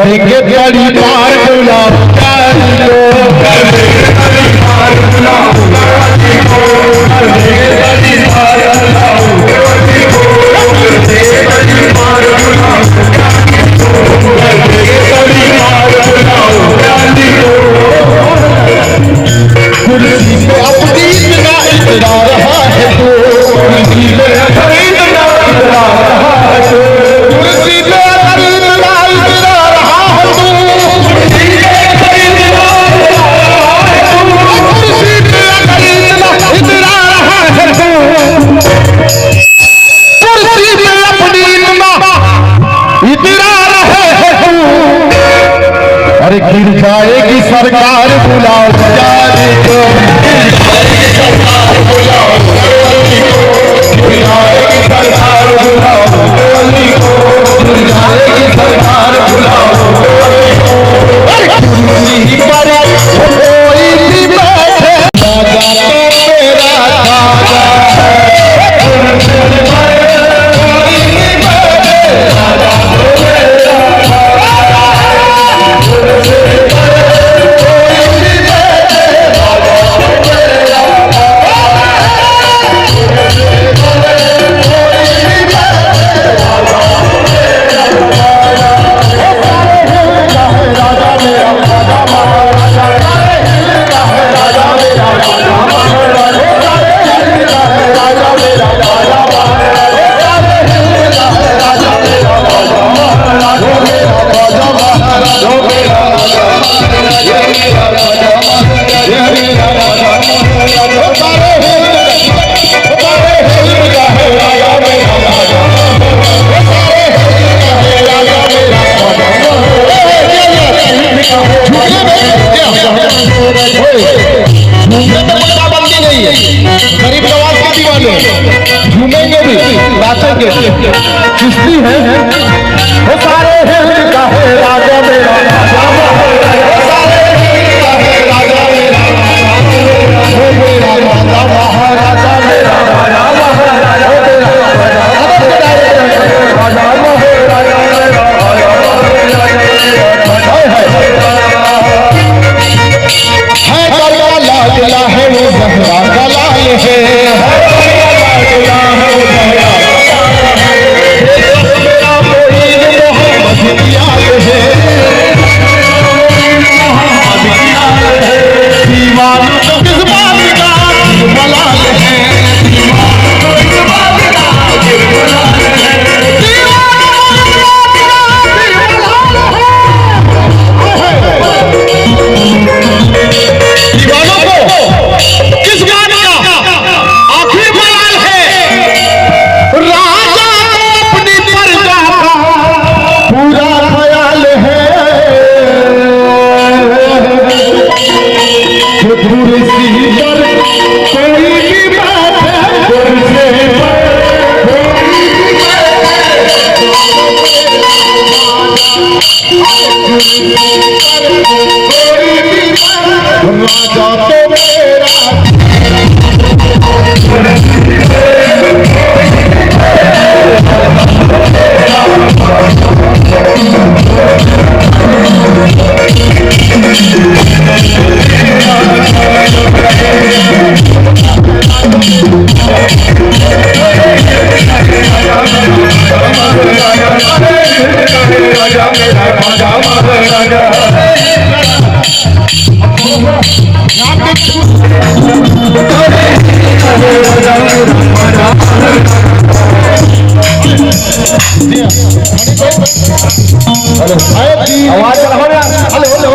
देखे गाड़ी पार गुलाब कुर्सी पे अपनी इतना इतना रहा है तो कुर्सी पे इतना रहा है तो कुर्सी पे अरे गिर जाएगी सरकार बुलाओ जाने को, गिर जाएगी सरकार बुलाओ जाने को, गिर जाएगी सरकार बुलाओ जाने को, गिर जाएगी सरकार बुलाओ जाने को। अरे कुर्सी पर कोई भी बैठे राजा तो मेरा राजा है, कुर्सी पर कोई भी बैठे राजा तो मेरा गरीब नवाज के दीवाने झूमेंगे भी नाचेंगे, किस्ती है वो सारे हैं काहे राजा मेरा वो सारे हैं काहे राजा मेरा वो मेरा राजा महाराजा मेरा राजा महाराजा है वो जहरा का लाल है, मेरा मोईन मोहम्मद याद है, दीवानों को किस बात का मलाल है, राजा तो मेरा आवाज हेलो हेलो